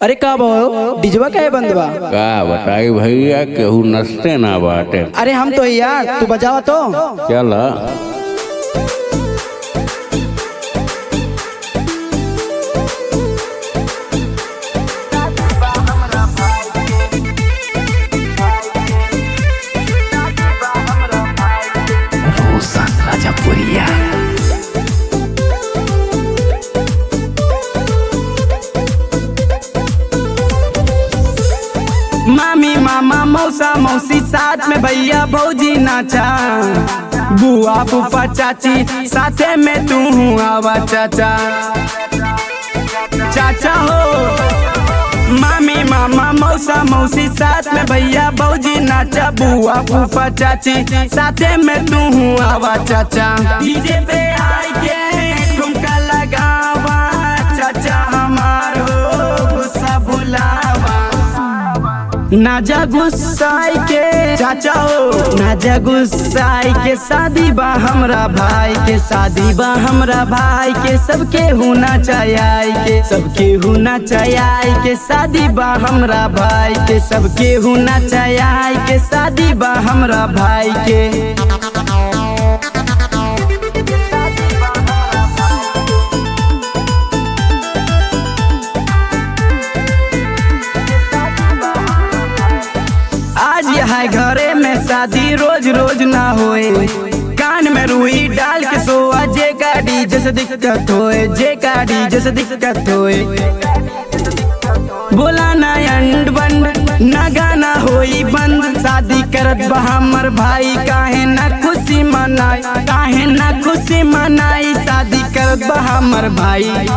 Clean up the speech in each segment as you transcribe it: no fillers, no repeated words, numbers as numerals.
अरे का भाव डिजवा का है बंदवा का बताई भैया केहू नसते ना बाटे। अरे हम तो यार तू बजावा तो चल मामी मामा मौसा मौसी साथ में भैया भौजी नाचा, बुआ फूफा चाची साथे में तू आवा चाचा। चाचा हो मामी मामा मौसा मौसी साथ में भैया भौजी नाचा, बुआ फूफा चाची साथे में तू आवा चाचा। डीजे पे आई के ठुमका लगावा चाचा हमारो गुस्सा भुलावा। ना जा गुस्साई के चाचा हो ना जा गुस्साई के, शादी बा हमरा भाई के, शादी बा हमरा भाई के, सबके होना चाहिए के, सबके होना चाहिए के, शादी बा हमरा भाई के, सबके होना चाहिए के, शादी बा हमरा भाई के। है घरे में शादी रोज रोज ना होए, कान में रुई डाल के सोआ, जे गाड़ी जैसे दिक्कत होए, जे गाड़ी जैसे दिक्कत होए। बोला ना अंड बंड ना गाना होई बंद, शादी करत बा हमर भाई काहे ना खुशी मनाई, काहे ना खुशी मनाई, शादी करत बा हमर भाई।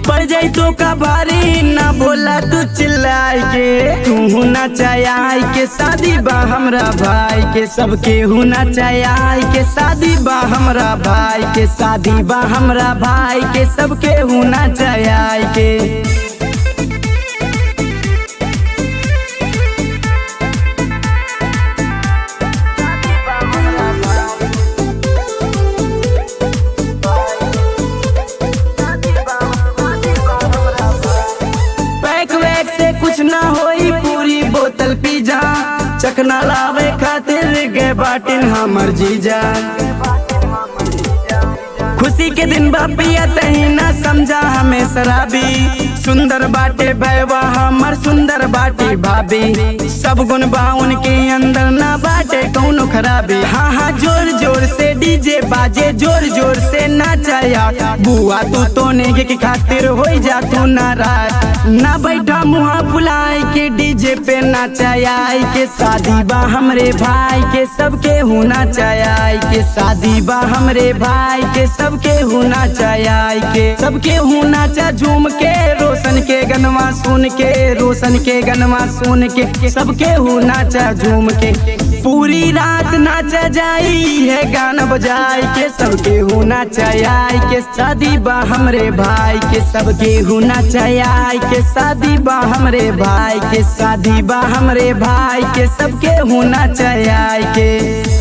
पड़ जाई तो का भारी ना बोला तू चिल्लाई के, तू होना चाहिए के, शादी बा हमरा भाई के, सबके होना चाहिए के, शादी बा हमरा भाई के, शादी बा हमरा भाई के, सबके होना चाहिए के। कुछ ना होई पूरी बोतल पी जा, चखना लावे खातिर गे बाटिन हमर जीजा। खुशी के दिन बापिया तही ना समझा हमें शराबी, सुंदर बाटे भैया हमर सुंदर बाटी भाभी, सब गुण बा उनके अंदर ना बाटे कौनो खराबी। हाँ हाँ जोर जोर से डीजे बाजे, जोर जोर से नाचाया, बुआ तू तो नेगे के खातिर हो जा तू नाराज, ना बैठा मुहा फुलाई के डीजे पे नाचाया के, शादी बा हमरे भाई के, सबके होना चाहिए के, शादी बा हमरे भाई के, सबके होना चाहिए के, सबके होना चा झूम के, रोशन के गनवा सुन के, रोशन के गनवा सुन के, सबके होना चा झूम के, पूरी रात नाचा जाई है गाना बजाई के, सबके होना चाहिए के, शादी बा हमरे भाई के, सबके होना चाहिए के, शादी बा हमरे भाई के, शादी बा हमरे भाई के, सबके होना चाहिए के।